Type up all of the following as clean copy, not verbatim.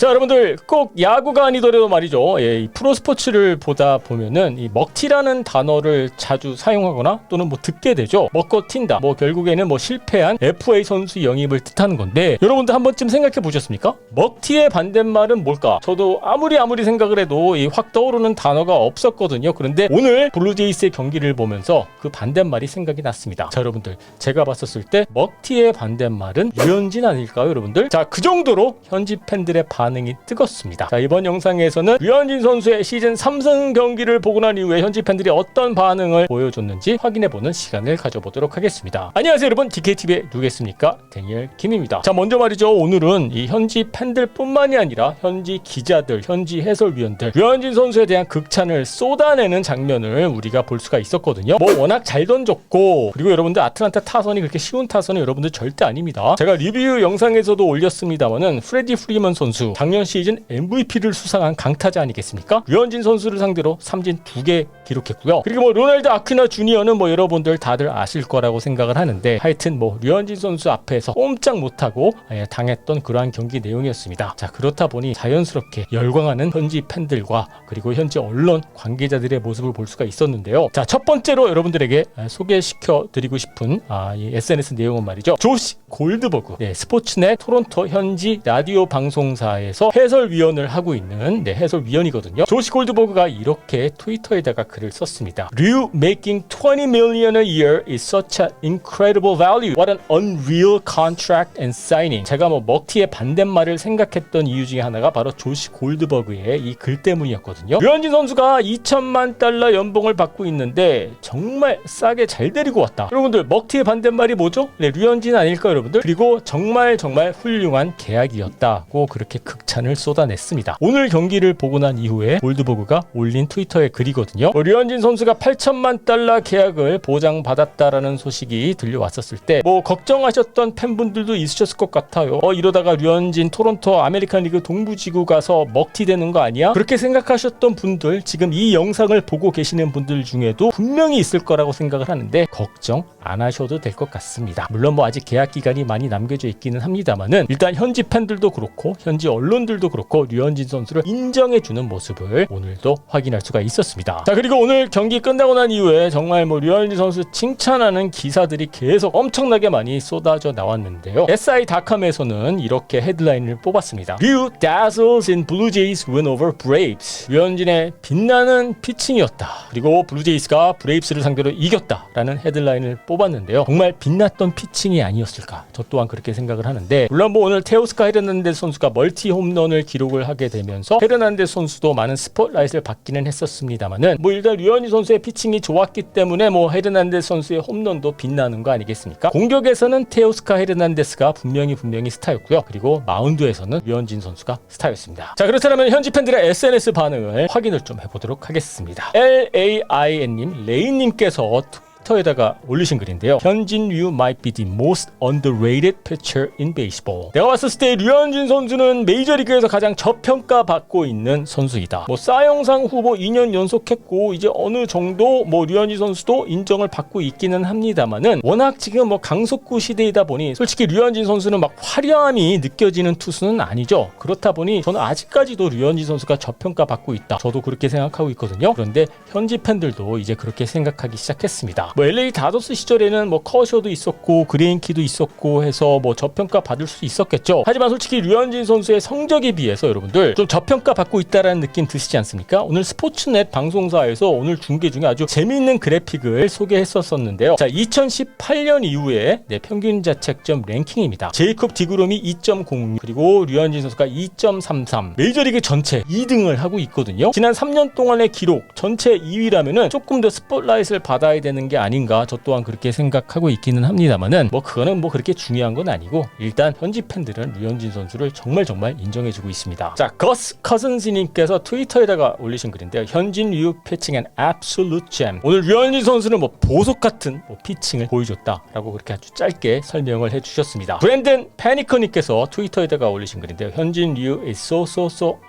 자, 여러분들 꼭 야구가 아니더라도 말이죠. 이 프로스포츠를 보다 보면은 이 먹튀라는 단어를 자주 사용하거나 또는 뭐 듣게 되죠. 먹고 튄다. 뭐 결국에는 뭐 실패한 FA 선수 영입을 뜻하는 건데, 여러분들 한 번쯤 생각해 보셨습니까? 먹튀의 반대말은 뭘까? 저도 아무리 생각을 해도 이 확 떠오르는 단어가 없었거든요. 그런데 오늘 블루제이스의 경기를 보면서 그 반대말이 생각이 났습니다. 자, 여러분들 제가 봤었을 때 먹튀의 반대말은 류현진 아닐까요, 여러분들? 자, 그 정도로 현지 팬들의 반응이 뜨겁습니다. 자, 이번 영상에서는 류현진 선수의 시즌 3승 경기를 보고 난 이후에 현지 팬들이 어떤 반응을 보여줬는지 확인해보는 시간을 가져보도록 하겠습니다. 안녕하세요, 여러분. DKTV의 누구겠습니까? 데니엘 김입니다. 자, 먼저 말이죠. 오늘은 이 현지 팬들 뿐만이 아니라 현지 기자들, 현지 해설위원들, 류현진 선수에 대한 극찬을 쏟아내는 장면을 우리가 볼 수가 있었거든요. 뭐 워낙 잘 던졌고, 그리고 여러분들 아틀란타 타선이 그렇게 쉬운 타선은 여러분들 절대 아닙니다. 제가 리뷰 영상에서도 올렸습니다만은 프레디 프리먼 선수 작년 시즌 MVP를 수상한 강타자 아니겠습니까? 류현진 선수를 상대로 삼진 2개 기록했고요. 그리고 뭐 로널드 아퀴나 주니어는 뭐 여러분들 다들 아실 거라고 생각을 하는데, 하여튼 뭐 류현진 선수 앞에서 꼼짝 못하고 당했던 그러한 경기 내용이었습니다. 자, 그렇다 보니 자연스럽게 열광하는 현지 팬들과 그리고 현지 언론 관계자들의 모습을 볼 수가 있었는데요. 자, 첫 번째로 여러분들에게 소개시켜 드리고 싶은 이 SNS 내용은 말이죠. 조시 골드버그, 스포츠넷 토론토 현지 라디오 방송사에서 해설위원을 하고 있는 해설위원이거든요. 조시 골드버그가 이렇게 트위터에다가 글을 썼습니다. 류 making 20 million a year is such an incredible value. What an unreal contract and signing. 제가 뭐 먹튀의 반대말을 생각했던 이유 중에 하나가 바로 조시 골드버그의 이 글 때문이었거든요. 류현진 선수가 2천만 달러 연봉을 받고 있는데 정말 싸게 잘 데리고 왔다. 여러분들 먹튀의 반대말이 뭐죠? 류현진 아닐까요, 여러분들? 그리고 정말 훌륭한 계약이었다고 그렇게 극찬을 쏟아냈습니다. 오늘 경기를 보고 난 이후에 골드버그가 올린 트위터의 글이거든요. 류현진 선수가 8천만 달러 계약을 보장받았다라는 소식이 들려왔었을 때 뭐 걱정하셨던 팬분들도 있으셨을 것 같아요. 이러다가 류현진 토론토 아메리칸 리그 동부지구 가서 먹튀되는 거 아니야? 그렇게 생각하셨던 분들, 지금 이 영상을 보고 계시는 분들 중에도 분명히 있을 거라고 생각을 하는데 걱정 안 하셔도 될 것 같습니다. 물론 뭐 아직 계약 기간이 많이 남겨져 있기는 합니다만은 일단 현지 팬들도 그렇고 현지 언론들도 그렇고 류현진 선수를 인정해주는 모습을 오늘도 확인할 수가 있었습니다. 자, 그리고 오늘 경기 끝나고 난 이후에 정말 뭐 류현진 선수 칭찬하는 기사들이 계속 엄청나게 많이 쏟아져 나왔는데요. SI.com에서는 이렇게 헤드라인을 뽑았습니다. 류 dazzles in Blue Jays win over Braves. 류현진의 빛나는 피칭이었다. 그리고 블루제이스가 브레이브스를 상대로 이겼다라는 헤드라인을 뽑았는데요. 정말 빛났던 피칭이 아니었을까? 저 또한 그렇게 생각을 하는데, 물론 뭐 오늘 테오스카 헤르난데스 선수가 멀티 홈런을 기록을 하게 되면서 헤르난데스 선수도 많은 스포트라이트를 받기는 했었습니다만은 뭐 일단 류현진 선수의 피칭이 좋았기 때문에 뭐 헤르난데스 선수의 홈런도 빛나는 거 아니겠습니까? 공격에서는 테오스카 헤르난데스가 분명히 스타였고요. 그리고 마운드에서는 류현진 선수가 스타였습니다. 자, 그렇다면 현지 팬들의 SNS 반응을 확인을 좀 해보도록 하겠습니다. LAIN님, 레인님께서 트위터에다가 올리신 글인데요. 현진 류 might be the most underrated pitcher in baseball. 내가 봤을 때 류현진 선수는 메이저리그에서 가장 저평가받고 있는 선수이다. 뭐 싸영상 후보 2년 연속했고 이제 어느 정도 뭐 류현진 선수도 인정을 받고 있기는 합니다만은 워낙 지금 뭐 강속구 시대이다 보니 솔직히 류현진 선수는 막 화려함이 느껴지는 투수는 아니죠. 그렇다 보니 저는 아직까지도 류현진 선수가 저평가받고 있다. 저도 그렇게 생각하고 있거든요. 그런데 현지 팬들도 이제 그렇게 생각하기 시작했습니다. 뭐 LA 다저스 시절에는 뭐 커쇼도 있었고 그레인키도 있었고 해서 뭐 저평가 받을 수 있었겠죠. 하지만 솔직히 류현진 선수의 성적에 비해서 여러분들 좀 저평가 받고 있다라는 느낌 드시지 않습니까? 오늘 스포츠넷 방송사에서 오늘 중계 중에 아주 재미있는 그래픽을 소개했었는데요. 자, 2018년 이후에 평균 자책점 랭킹입니다. 제이콥 디그롬이 2.06, 그리고 류현진 선수가 2.33, 메이저리그 전체 2등을 하고 있거든요. 지난 3년 동안의 기록 전체 2위라면은 조금 더 스포트라이트를 받아야 되는 게 아닌가, 저 또한 그렇게 생각하고 있기는 합니다만은 뭐 그거는 뭐 그렇게 중요한 건 아니고 일단 현지 팬들은 류현진 선수를 정말 정말 인정해주고 있습니다. 자, 거스 커슨스님께서 트위터에다가 올리신 글인데요. 현진 류 피칭 앤 absolute gem. 오늘 류현진 선수는 뭐 보석 같은 피칭을 보여줬다라고 그렇게 아주 짧게 설명을 해주셨습니다. 브랜든 패니커님께서 트위터에다가 올리신 글인데요. 현진 류 is so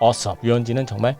awesome. 류현진은 정말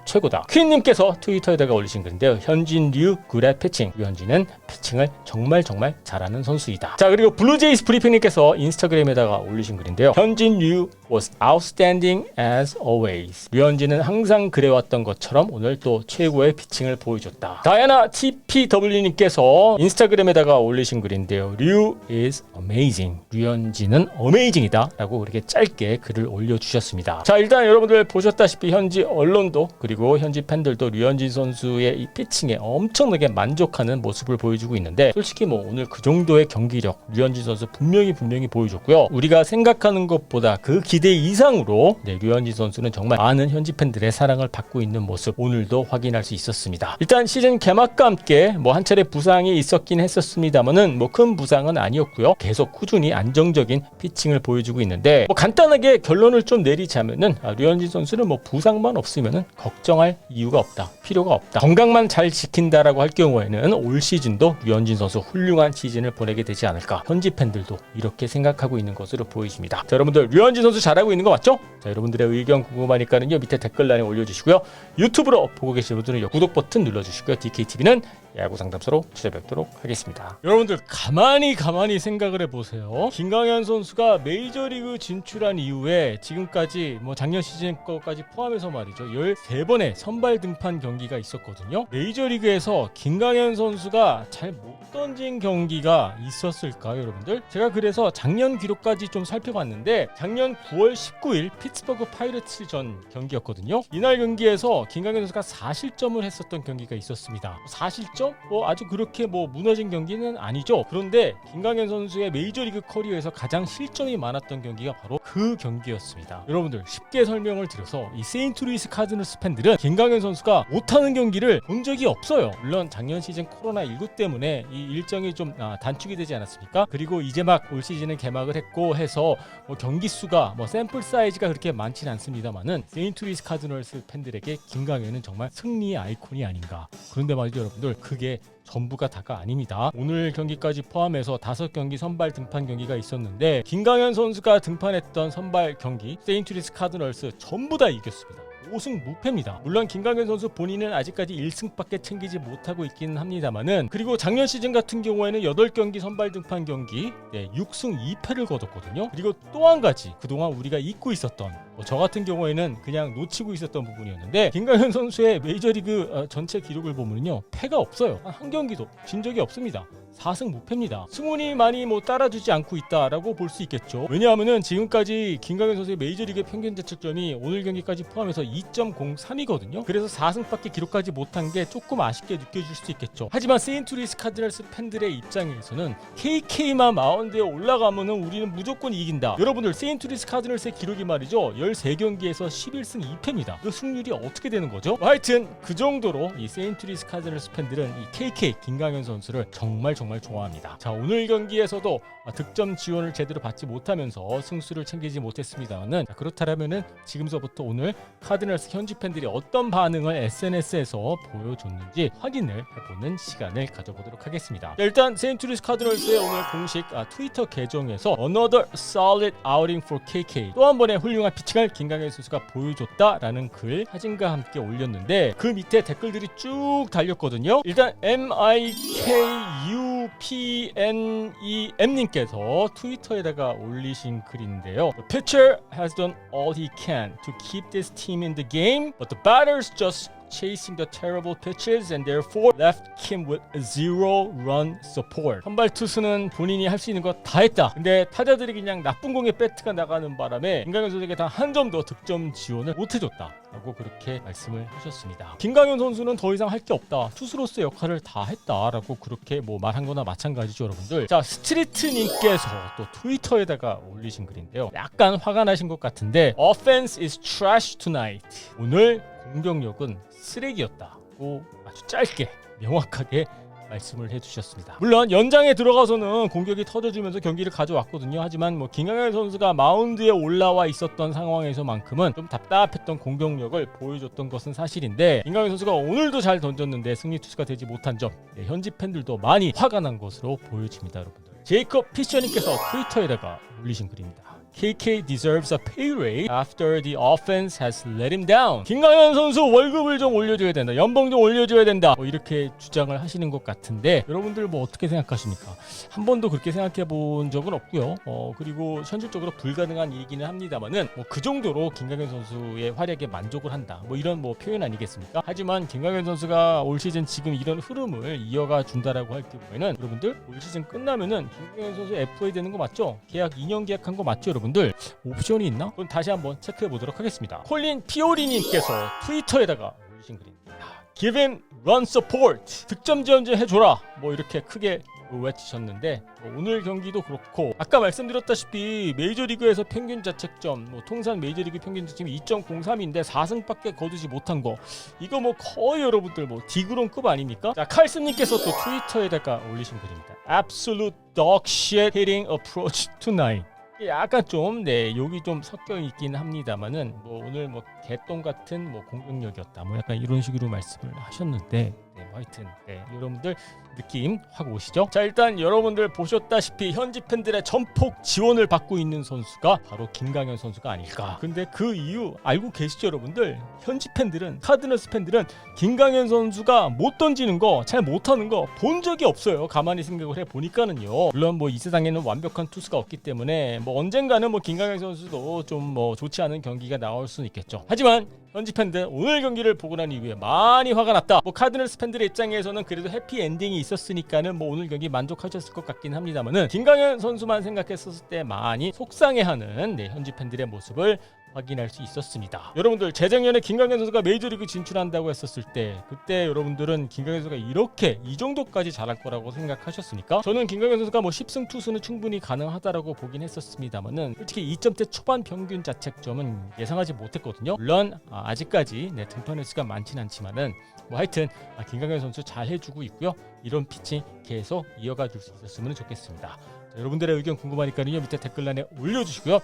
최고다. 퀸님께서 트위터에다가 올리신 글인데요. 현진 류 good at pitching. 류현진은 피칭을 정말 잘하는 선수이다. 자, 그리고 블루제이스 브리핑님께서 인스타그램에다가 올리신 글인데요. 현진 류 was outstanding as always. 류현진은 항상 그래왔던 것처럼 오늘 또 최고의 피칭을 보여줬다. 다이아나 TPW님께서 인스타그램에다가 올리신 글인데요. 류 is amazing. 류현진은 amazing이다 라고 이렇게 짧게 글을 올려주셨습니다. 자, 일단 여러분들 보셨다시피 현지 언론도 그리고 현지 팬들도 류현진 선수의 이 피칭에 엄청나게 만족하는 모습을 보여주고 있는데, 솔직히 뭐 오늘 그 정도의 경기력 류현진 선수 분명히 보여줬고요. 우리가 생각하는 것보다 그 기대 이상으로 류현진 선수는 정말 많은 현지 팬들의 사랑을 받고 있는 모습 오늘도 확인할 수 있었습니다. 일단 시즌 개막과 함께 뭐 한 차례 부상이 있었긴 했었습니다만은 뭐 큰 부상은 아니었고요. 계속 꾸준히 안정적인 피칭을 보여주고 있는데, 뭐 간단하게 결론을 좀 내리자면은 류현진 선수는 뭐 부상만 없으면은 걱정할 이유가 없다, 필요가 없다. 건강만 잘 지킨다라고 할 경우에는 올 시즌도 류현진 선수 훌륭한 시즌을 보내게 되지 않을까. 현지 팬들도 이렇게 생각하고 있는 것으로 보여집니다. 자, 여러분들 류현진 선수 잘하고 있는 거 맞죠? 자, 여러분들의 의견 궁금하니까는요 밑에 댓글란에 올려주시고요. 유튜브로 보고 계신 분들은 구독 버튼 눌러주시고요. DKTV는 야구 상담소로 찾아뵙도록 하겠습니다. 여러분들 가만히 생각을 해보세요. 김강현 선수가 메이저리그 진출한 이후에 지금까지 뭐 작년 시즌 거까지 포함해서 말이죠, 13번의 선발 등판 경기가 있었거든요. 메이저리그에서 김강현 선수가 잘 못 던진 경기가 있었을까요, 여러분들? 제가 그래서 작년 기록까지 좀 살펴봤는데, 작년 9월 19일 피츠버그 파이러츠 전 경기였거든요. 이날 경기에서 김강현 선수가 4실점을 했었던 경기가 있었습니다. 4실점? 뭐 아주 그렇게 뭐 무너진 경기는 아니죠. 그런데 김강현 선수의 메이저리그 커리어에서 가장 실점이 많았던 경기가 바로 그 경기였습니다. 여러분들 쉽게 설명을 드려서 이 세인트루이스 카드너스 팬들은 김강현 선수가 못하는 경기를 본 적이 없어요. 물론 작년 시즌 코로나19 때문에 이 일정이 좀 단축이 되지 않았습니까? 그리고 이제 막 올 시즌은 개막을 했고 해서 뭐 경기 수가 뭐 샘플 사이즈가 그렇게 많지는 않습니다만은 세인트루이스 카드너스 팬들에게 김강현은 정말 승리의 아이콘이 아닌가. 그런데 말이죠, 여러분들, 그게 전부가 다가 아닙니다. 오늘 경기까지 포함해서 5경기 선발 등판 경기가 있었는데, 김강현 선수가 등판했던 선발 경기 세인트루이스 카드널스 전부 다 이겼습니다. 5승 무패입니다. 물론 김강현 선수 본인은 아직까지 1승밖에 챙기지 못하고 있기는 합니다만은, 그리고 작년 시즌 같은 경우에는 8경기 선발 등판 경기 6승 2패를 거뒀거든요. 그리고 또 한 가지 그동안 우리가 잊고 있었던, 저 같은 경우에는 그냥 놓치고 있었던 부분이었는데, 김강현 선수의 메이저리그 전체 기록을 보면요, 패가 없어요. 한 경기도 진 적이 없습니다. 4승 무패입니다. 승운이 많이 뭐 따라주지 않고 있다라고 볼 수 있겠죠. 왜냐하면은 지금까지 김강현 선수의 메이저리그 평균 자책점이 오늘 경기까지 포함해서 2.03이거든요. 그래서 4승밖에 기록하지 못한 게 조금 아쉽게 느껴질 수 있겠죠. 하지만 세인트루이스 카드널스 팬들의 입장에서는 KK만 마운드에 올라가면은 우리는 무조건 이긴다. 여러분들, 세인트루이스 카드널스의 기록이 말이죠, 13경기에서 11승 2패입니다. 그 승률이 어떻게 되는 거죠? 하여튼 그 정도로 이 세인트루이스 카드널스 팬들은 이 KK 김강현 선수를 정말 좋아합니다. 자, 오늘 경기에서도 득점 지원을 제대로 받지 못하면서 승수를 챙기지 못했습니다만은, 그렇다면은 지금서부터 오늘 카드널스 현지 팬들이 어떤 반응을 SNS에서 보여줬는지 확인을 해보는 시간을 가져보도록 하겠습니다. 일단 세인트루이스 카드널스의 오늘 공식 트위터 계정에서 Another solid outing for KK, 또 한 번의 훌륭한 피칭을 김강현 선수가 보여줬다라는 글 사진과 함께 올렸는데, 그 밑에 댓글들이 쭉 달렸거든요. 일단 MIKUPNEM님께서 트위터에다가 올리신 글인데요. The pitcher has done all he can to keep this team in the game, but the batters just chasing the terrible pitches and therefore left him with zero run support. 선발 투수는 본인이 할 수 있는 거 다 했다. 근데 타자들이 그냥 나쁜 공에 배트가 나가는 바람에 김강현 선수에게 단 한 점도 득점 지원을 못 해줬다 라고 그렇게 말씀을 하셨습니다. 김강현 선수는 더 이상 할 게 없다, 투수로서의 역할을 다 했다 라고 그렇게 뭐 말한 거나 마찬가지죠, 여러분들. 자, 스트리트님께서 또 트위터에다가 올리신 글인데요, 약간 화가 나신 것 같은데, Offense is trash tonight. 오늘 공격력은 쓰레기였다고 아주 짧게 명확하게 말씀을 해주셨습니다. 물론 연장에 들어가서는 공격이 터져주면서 경기를 가져왔거든요. 하지만 뭐 김강현 선수가 마운드에 올라와 있었던 상황에서만큼은 좀 답답했던 공격력을 보여줬던 것은 사실인데, 김강현 선수가 오늘도 잘 던졌는데 승리 투수가 되지 못한 점, 현지 팬들도 많이 화가 난 것으로 보여집니다, 여러분들. 제이콥 피셔님께서 트위터에다가 올리신 글입니다. KK deserves a pay raise after the offense has let him down. 김강현 선수 월급을 좀 올려줘야 된다. 연봉 좀 올려줘야 된다. 뭐 이렇게 주장을 하시는 것 같은데 여러분들 뭐 어떻게 생각하십니까? 한 번도 그렇게 생각해 본 적은 없고요. 그리고 현실적으로 불가능한 얘기는 합니다만은 뭐 그 정도로 김강현 선수의 활약에 만족을 한다. 뭐 이런 뭐 표현 아니겠습니까? 하지만 김강현 선수가 올 시즌 지금 이런 흐름을 이어가 준다라고 할 경우에는 여러분들 올 시즌 끝나면은 김강현 선수 FA 되는 거 맞죠? 계약 2년 계약한 거 맞죠, 여러분들? 옵션이 있나? 그럼 다시 한번 체크해 보도록 하겠습니다. 콜린 피오리님께서 트위터에다가 올리신 글입니다. Give him run support. 득점 지원 좀 해줘라. 뭐 이렇게 크게 외치셨는데 오늘 경기도 그렇고 아까 말씀드렸다시피 메이저리그에서 평균 자책점 통산 메이저리그 평균 자책점이 2.03인데 4승밖에 거두지 못한 거 이거 뭐 거의 여러분들 뭐 디그론급 아닙니까? 자, 칼슨님께서 또 트위터에다가 올리신 글입니다. Absolute dog shit hitting approach to 9. 약간 좀 욕이 좀 섞여 있긴 합니다만은 뭐 오늘 뭐 개똥 같은 뭐 공격력이었다 뭐 약간 이런 식으로 말씀을 하셨는데 하여튼 여러분들 느낌 확 오시죠? 자, 일단 여러분들 보셨다시피 현지 팬들의 전폭 지원을 받고 있는 선수가 바로 김강현 선수가 아닐까. 근데 그 이유 알고 계시죠, 여러분들? 현지 팬들은, 카드너스 팬들은 김강현 선수가 못 던지는 거, 잘 못하는 거 본 적이 없어요. 가만히 생각을 해보니까는요. 물론 뭐 이 세상에는 완벽한 투수가 없기 때문에 뭐 언젠가는 뭐 김강현 선수도 좀 뭐 좋지 않은 경기가 나올 수는 있겠죠. 하지만 현지 팬들 오늘 경기를 보고 난 이후에 많이 화가 났다. 뭐 카드너스 팬들의 입장에서는 그래도 해피 엔딩이 있었으니까는 뭐 오늘 경기 만족하셨을 것 같긴 합니다만은 김강현 선수만 생각했었을 때 많이 속상해하는 현지 팬들의 모습을 확인할 수 있었습니다. 여러분들 재작년에 김강현 선수가 메이저리그 진출한다고 했었을 때 그때 여러분들은 김강현 선수가 이렇게 이 정도까지 잘할 거라고 생각하셨습니까? 저는 김강현 선수가 뭐 10승 투수는 충분히 가능하다라고 보긴 했었습니다만은 솔직히 2점대 초반 평균 자책점은 예상하지 못했거든요. 물론 아직까지 등판 횟수가 많진 않지만은 뭐 하여튼 김강현 선수 잘 해주고 있고요. 이런 피칭 계속 이어가 줄 수 있었으면 좋겠습니다. 자, 여러분들의 의견 궁금하니까요 밑에 댓글란에 올려주시고요.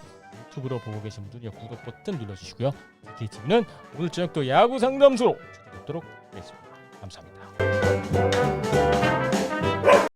유튜브로 보고 계신 분들은 구독 버튼 눌러주시고요. KTV는 오늘 저녁 또 야구 상담소로 찾아뵙도록 하겠습니다. 감사합니다.